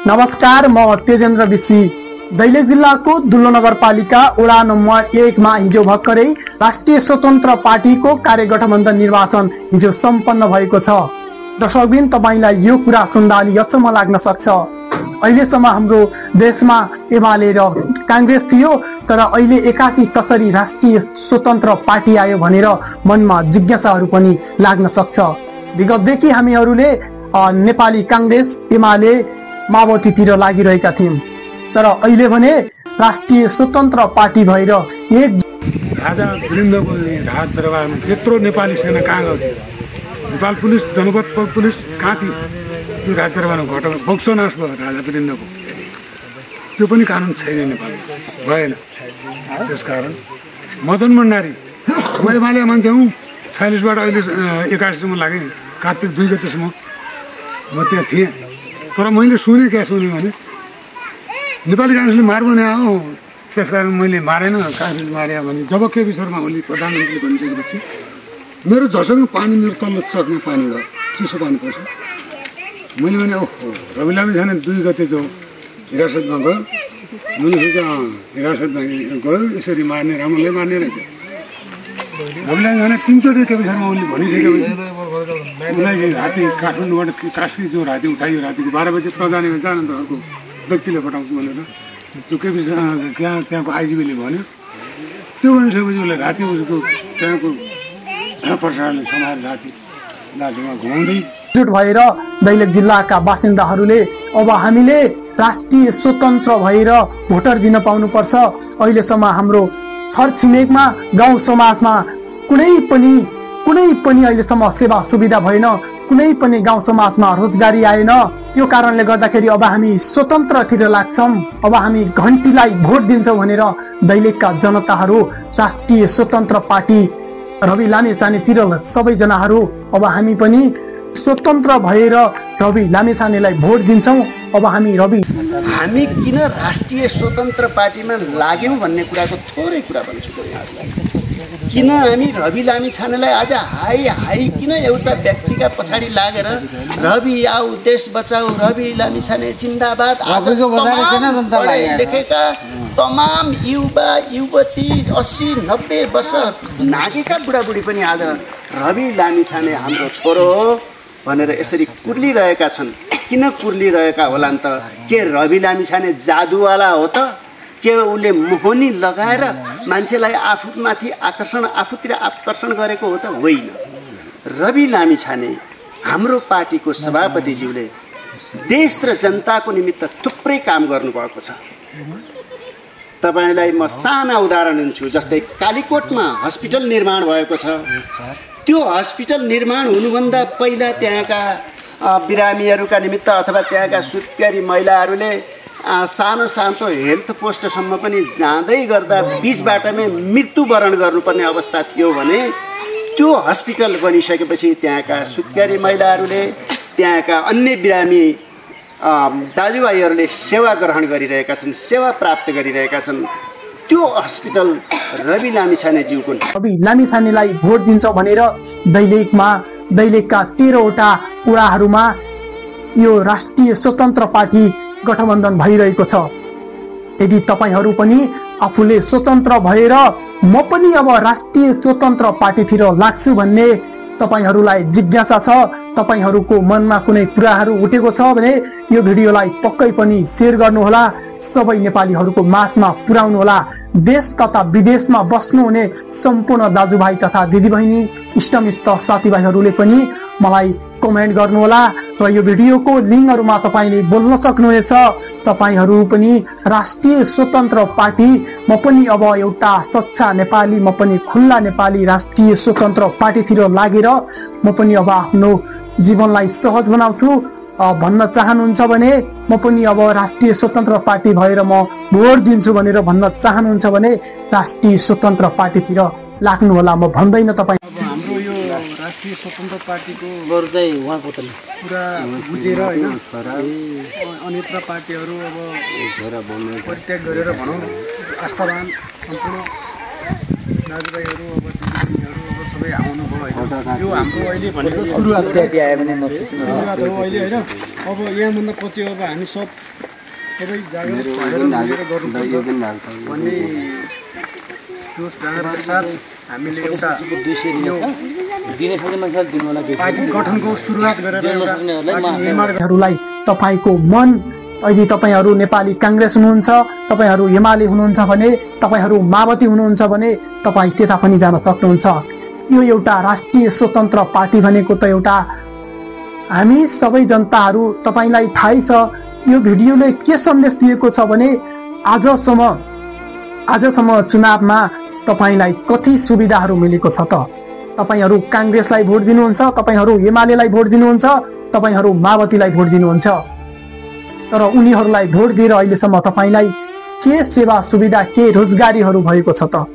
नमस्कार, म तेजेन्द्र विशी। दैलेख जिल्लाको दुल्लो नगरपालिका वडा नम्बर 1 मा हिजो भर्खरै राष्ट्रिय स्वतन्त्र पार्टीको कार्यगठबन्धन निर्वाचन हिजो सम्पन्न भएको छ। दर्शकबिन, तपाईलाई यो कुरा सुन्दा अलि अचम्म लाग्न सक्छ। अहिलेसम्म हाम्रो देशमा एमाले र कांग्रेस थियो, तर अहिले एकासी कसरी राष्ट्रिय स्वतन्त्र पार्टी आयो भनेर मनमा जिज्ञासाहरू पनि लाग्न सक्छ। विगतदेखि हामीहरूले नेपाली कांग्रेस, एमाले, माओवादीतिर लागिरहेका थियौं, तर अहिले भने राष्ट्रिय स्वतन्त्र पार्टी भएर एक राजा वीरेन्द्रको राज दरबारमा त्यत्रो नेपाली सेना कहाँ गयो? नेपाल पुलिस, जनपद पुलिस कहाँ थियो? त्यो राज दरबारमा घटना वंशनाश भयो राजा वीरेन्द्रको। त्यो पनि कानुन छैन नेपालमा, भएन। त्यसकारण मदन भण्डारी, म एमाले मान्छे हुँ, 46बाट अहिले 81सम्म लागेँ। कार्तिक 2 गतेसम्म म त्यहाँ थिएँ, तर मैले सुने भने नेपाली कांग्रेसले मार बनायो हो, त्यसकारण मैले मारेन, कांग्रेसले मार्यो भने। जब केपी शर्मा ओली प्रधानमन्त्री बनिसकेपछि मेरो झससँग पानी, मेरो तल्लो चकमा पानी गयो, चिसो पानी पर्छ। मैले भने ओहो, रवि लामी छाने 2 गते जो हिरासतमा गयो, मैले सोचे हिरासतमा गयो, यसरी मार्ने, रामनलाई मार्ने रहेछ। रवि लामी छाने 3 चोटि केपी शर्मा ओली भनिसकेपछि उनीहरूले राति काठमाडौँबाट कास्की जो राति उठाइयो, रातिको 12 बजे त जाने जान त अर्को व्यक्तिले पठाउँछु भनेर जो केपी त्यहाँको आइजिबीले भन्यो। त्यो भनिसकेपछि उसले राति उसको त्यहाँको प्रसारले समाएर राति दार्जिलिङमा घुमाउँदै जुट भएर दैलेख जिल्लाका बासिन्दाहरूले अब हामीले राष्ट्रिय स्वतन्त्र भएर भोटर दिन पाउनुपर्छ। अहिलेसम्म हाम्रो छरछिमेकमा, गाउँ समाजमा कुनै पनि अहिलेसम्म सेवा सुविधा भएन, कुनै पनि गाउँ समाजमा रोजगारी आएन। त्यो कारणले गर्दाखेरि अब हामी स्वतन्त्रतिर लाग्छौं, अब हामी घण्टीलाई भोट दिन्छौं भनेर दैलेखका जनताहरू राष्ट्रिय स्वतन्त्र पार्टी रवि लामिछानेतिर सबैजनाहरू अब हामी पनि स्वतन्त्र भएर रवि लामिछानेलाई भोट दिन्छौं। अब हामी किन राष्ट्रिय स्वतन्त्र पार्टीमा लाग्यौं भन्ने कुराको थोरै कुरा भन्छु यहाँलाई। किन हामी रवि लामिछानेलाई आज हाई किन एउटा व्यक्तिका पछाडि लागेर रवि आऊ देश बचाऊ, रवि लामिछाने जिन्दाबाद, लेखेका तमाम युवा युवती 80-90 वर्ष नागेका बुढाबुढी पनि आज रवि लामिछाने हाम्रो छोरो हो भनेर यसरी कुर्लिरहेका छन्। किन कुर्लिरहेका होलान् त? के रवि लामिछाने जादुवाला हो त? के उसले मोहनी लगाएर मान्छेलाई आफूतिर आकर्षण गरेको हो त? होइन। रवि लामिछाने हाम्रो पार्टीको सभापतिज्यूले देश र जनताको निमित्त थुप्रै काम गर्नुभएको छ। तपाईलाई म साना उदाहरण दिन्छु। जस्तै कालीकोटमा हस्पिटल निर्माण भएको छ। त्यो हस्पिटल निर्माण हुनुभन्दा पहिला त्यहाँका बिरामीहरूका निमित्त अथवा त्यहाँका सुत्केरी महिलाहरूले सानो हेल्थ पोस्टसम्म पनि जाँदै गर्दा बीच बाटोमै मृत्युवरण गर्नुपर्ने अवस्था थियो भने त्यो हस्पिटल बनिसकेपछि त्यहाँका सुत्केरी महिलाहरूले, त्यहाँका अन्य बिरामी दाजुभाइहरूले सेवा ग्रहण गरिरहेका छन्, सेवा प्राप्त गरिरहेका छन्। त्यो हस्पिटल रवि लामिछानेज्यूको। रवि लामिछानेलाई भोट दिन्छौं भनेर दैलेखका 13वटा वडाहरूमा यो राष्ट्रिय स्वतन्त्र पार्टी गठबन्धन भइरहेको छ। यदि तपाईहरू पनि आफूले स्वतन्त्र भएर म पनि अब राष्ट्रिय स्वतन्त्र पार्टीतिर लाग्छु भन्ने तपाईहरूलाई जिज्ञासा छ, तपाईहरूको मनमा कुनै कुराहरू उठेको छ भने यो भिडियोलाई पक्कै पनि शेयर गर्नुहोला, सबै नेपालीहरूको माझमा पुर्याउनुहोला। देश तथा विदेशमा बस्नुहुने सम्पूर्ण दाजुभाइ तथा दिदीबहिनी, इष्टमित्र साथीभाइहरूले पनि मलाई कमेन्ट गर्नुहोला र यो भिडियोको लिङ्कहरुमा तपाईले बोल्न सक्नुहुनेछ। तपाईहरू पनि राष्ट्रिय स्वतन्त्र पार्टी, म पनि अब एउटा सच्चा नेपाली, म पनि खुल्ला नेपाली राष्ट्रिय स्वतन्त्र पार्टीतिर लागेर म पनि अब आफ्नो जीवनलाई सहज बनाउँछु भन्न चाहनुहुन्छ भने, म पनि अब राष्ट्रिय स्वतन्त्र पार्टी भएर म भोट दिन्छु भनेर भन्न चाहनुहुन्छ भने राष्ट्रिय स्वतन्त्र पार्टीतिर लाग्नु होला। म भन्दैन तपाईँ हाम्रो यो राष्ट्रिय स्वतन्त्र पार्टीको पुरा बुझेर हैन अन्यत्र पार्टीहरू अब परित्याग गरेर भनौँ आस्थावान सम्पूर्ण दाजुभाइहरू अब दिदीबहिनीहरू अब सबै आउनुभयो होइन। यो हाम्रो अहिले भनेको सुरुवात हो अहिले होइन। अब यहाँभन्दा पछि अब हामी सबै जागरुक भएर मिलेर गर्नुपर्छ भन्ने जोस जागरका साथ हामीले एउटा पार्टी गठनको सुरुवात गरेर हरूलाई तपाईँको मन, यदि तपाईँहरू नेपाली काङ्ग्रेस हुनुहुन्छ, तपाईँहरू एमाले हुनुहुन्छ भने, तपाईँहरू माओवादी हुनुहुन्छ भने तपाईँ त्यता पनि जान सक्नुहुन्छ। यो एउटा राष्ट्रिय स्वतन्त्र पार्टी भनेको त एउटा हामी सबै जनताहरू, तपाईँलाई थाहै छ यो भिडियोले के सन्देश दिएको छ भने आजसम्म चुनावमा तपाईँलाई कति सुविधाहरू मिलेको छ त? तपाईँहरू काङ्ग्रेसलाई भोट दिनुहुन्छ, तपाईँहरू एमालेलाई भोट दिनुहुन्छ, तपाईँहरू माओवादीलाई भोट दिनुहुन्छ, तर उनीहरूलाई भोट दिएर अहिलेसम्म तपाईँलाई के सेवा सुविधा, के रोजगारीहरू भएको छ त?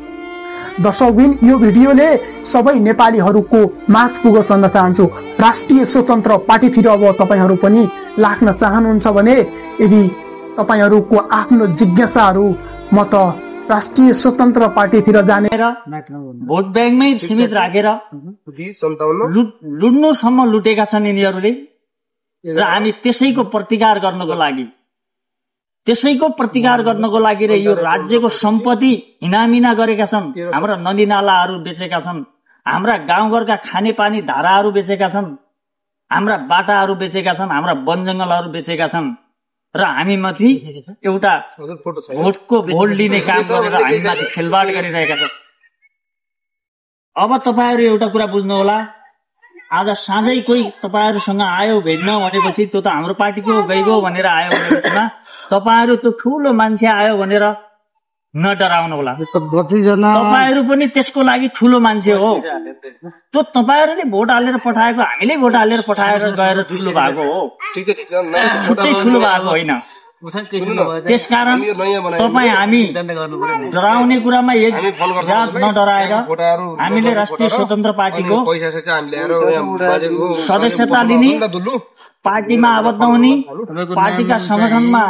दर्शकबिन, यो भिडियोले सबै नेपालीहरूको माझ पुगोस् भन्न चाहन्छु। राष्ट्रिय स्वतन्त्र पार्टीतिर अब तपाईँहरू पनि लाग्न चाहनुहुन्छ भने, यदि तपाईँहरूको आफ्नो जिज्ञासाहरू म त राष्ट्रिय स्वतन्त्र पार्टीतिर जाने र भोट ब्याङ्कमै सीमित राखेर लुट्नुसम्म लुटेका छन् यिनीहरूले र हामी त्यसैको प्रतिकार गर्नको लागि र यो राज्यको सम्पत्ति हिनामिना गरेका छन्। हाम्रा नदी नालाहरू बेचेका छन्, हाम्रा गाउँघरका खानेपानी धाराहरू बेचेका छन्, हाम्रा बाटाहरू बेचेका छन्, हाम्रा वन जंगलहरू बेचेका छन् र हामी माथि एउटा भोटको भोट लिने काम गरेर हामी माथि खेलवाड गरिरहेका छन्। अब तपाईँहरू एउटा कुरा बुझ्नु होला, आज साँझै कोही तपाईँहरूसँग आयो भेट्न भनेपछि त्यो त हाम्रो पार्टीको गइगयो भनेर आयो भनेपछि तपाईँहरू त्यो ठुलो मान्छे आयो भनेर नडराउनु होला। तपाईँहरू पनि त्यसको लागि ठुलो मान्छे हो। त्यो तपाईँहरूले भोट हालेर पठाएको, हामीले भोट हालेर पठाएर गएर ठुलो भएको हो, छुट्टै ठुलो भएको होइन। त्यसकारण तपाईँ हामी डराउने कुरामा एक जात नडराएर हामीले राष्ट्रिय स्वतन्त्र पार्टीको सदस्यता लिने, पार्टीमा आबद्ध हुने, पार्टीका संगठनमा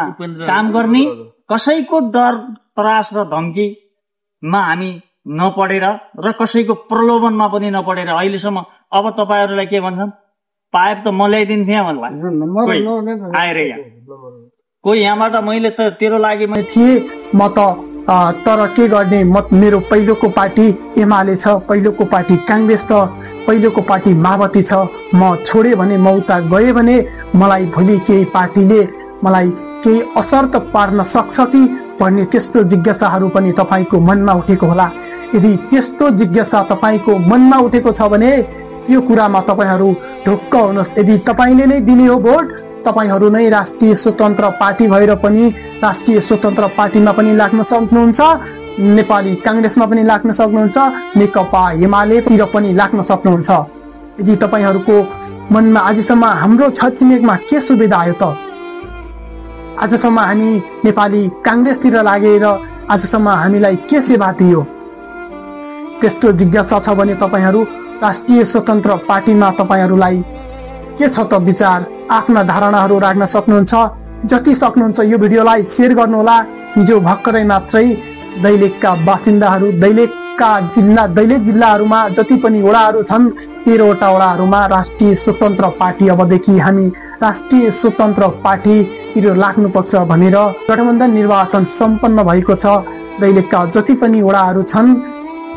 काम गर्ने, कसैको डर त्रास र धम्कीमा हामी नपढेर र कसैको प्रलोभनमा पनि नपढेर अहिलेसम्म। अब तपाईँहरूलाई के भन्छन्, पाइप त म ल्याइदिन्थेँ भन्ला आएर यहाँ कोही यहाँबाट मैले त तेरो लागि थिएँ म त, तर के गर्ने, मेरो पहिलोको पार्टी एमाले छ, पहिलोको पार्टी काङ्ग्रेस छ, पहिलोको पार्टी माओवादी छ, म छोडे भने, म उता गए भने मलाई भोलि केही पार्टीले मलाई केही असर त पार्न सक्छ कि भन्ने त्यस्तो जिज्ञासाहरू पनि तपाईँको मनमा उठेको होला। यदि त्यस्तो जिज्ञासा तपाईँको मनमा उठेको छ भने यो कुरामा तपाईँहरू ढुक्क हुनुहोस्। यदि तपाईँले नै दिने हो भोट, तपाईँहरू नै राष्ट्रिय स्वतन्त्र पार्टी भएर पनि राष्ट्रिय स्वतन्त्र पार्टीमा पनि लाग्न सक्नुहुन्छ, नेपाली काङ्ग्रेसमा पनि लाग्न सक्नुहुन्छ, नेकपा एमालेतिर पनि लाग्न सक्नुहुन्छ। यदि तपाईँहरूको मनमा आजसम्म हाम्रो छरछिमेकमा के सुविधा आयो त? आजसम्म हामी नेपाली काङ्ग्रेसतिर लागेर आजसम्म हामीलाई के सेवा दियो? त्यस्तो जिज्ञासा छ भने तपाईँहरू राष्ट्रिय स्वतन्त्र पार्टीमा तपाईँहरूलाई के छ त विचार, आफ्ना धारणाहरू राख्न सक्नुहुन्छ। जति सक्नुहुन्छ यो भिडियोलाई सेयर गर्नुहोला। हिजो भर्खरै मात्रै दैलेखका बासिन्दाहरू, दैलेख जिल्लाहरूमा जति पनि वडाहरू छन् 13वटा वडाहरूमा राष्ट्रिय स्वतन्त्र पार्टी, अबदेखि हामी राष्ट्रिय स्वतन्त्र पार्टीतिर लाग्नुपर्छ भनेर गठबन्धन निर्वाचन सम्पन्न भएको छ। दैलेखका जति पनि वडाहरू छन्,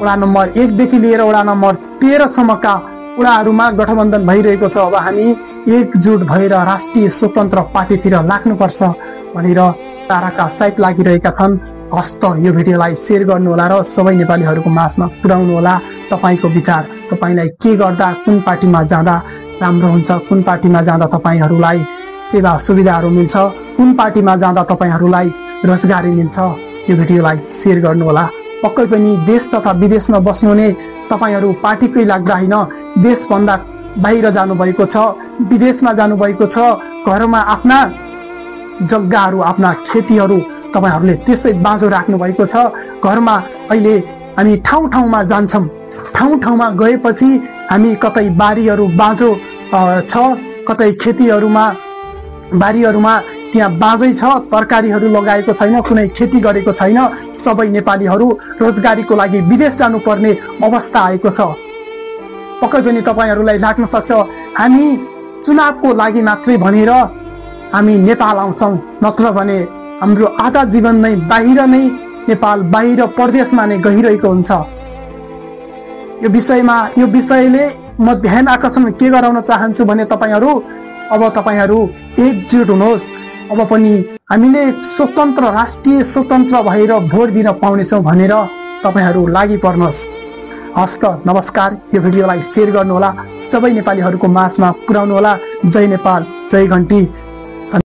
वडा नम्बर 1 देखि लिएर वडा नम्बर 13 सम्मका वडाहरूमा गठबन्धन भइरहेको छ। अब हामी एकजुट भएर राष्ट्रिय स्वतन्त्र पार्टीतिर लाग्नुपर्छ भनेर ताराका साइट लागिरहेका छन्। हस्त यो भिडियोलाई सेयर गर्नुहोला र सबै नेपालीहरूको माझमा पुर्याउनु होला तपाईँको विचार। तपाईँलाई के गर्दा, कुन पार्टीमा जाँदा राम्रो हुन्छ, कुन पार्टीमा जाँदा तपाईँहरूलाई सेवा सुविधाहरू मिल्छ, कुन पार्टीमा जाँदा तपाईँहरूलाई रोजगारी मिल्छ, यो भिडियोलाई सेयर गर्नुहोला। पक्कै पनि देश तथा विदेशमा बस्नुहुने तपाईँहरू पार्टीकै लाग्दा होइन, देशभन्दा बाहिर जानुभएको छ, विदेशमा जानुभएको छ, घरमा आफ्ना जग्गाहरू, आफ्ना खेतीहरू तपाईँहरूले त्यसै बाँझो राख्नु भएको छ। घरमा अहिले हामी ठाउँ ठाउँमा जान्छौँ, ठाउँ ठाउँमा गएपछि हामी कतै बारीहरू बाँझो छ, कतै खेतीहरूमा बारीहरूमा त्यहाँ बाँझै छ, तरकारीहरू लगाएको छैन, कुनै खेती गरेको छैन। सबै नेपालीहरू रोजगारीको लागि विदेश जानुपर्ने अवस्था आएको छ। पक्कै पनि तपाईँहरूलाई लाग्न सक्छ हामी चुनावको लागि मात्रै भनेर हामी नेपाल आउँछौँ, नत्र भने हाम्रो आधा जीवन नै बाहिर नै नेपाल बाहिर परदेशमा नै गइरहेको हुन्छ। यो विषयले म ध्यान आकर्षण के गराउन चाहन्छु भने तपाईँहरू एकजुट हुनुहोस्। अब पनि हामीले स्वतन्त्र राष्ट्रिय स्वतन्त्र भएर भोट दिन पाउनेछौँ भनेर तपाईँहरू लागि पर्नुहोस्। हस्त नमस्कार। यो भिडियोलाई सेयर गर्नुहोला, सबै नेपालीहरूको माझमा पुर्याउनुहोला। जय नेपाल, जय घन्टी।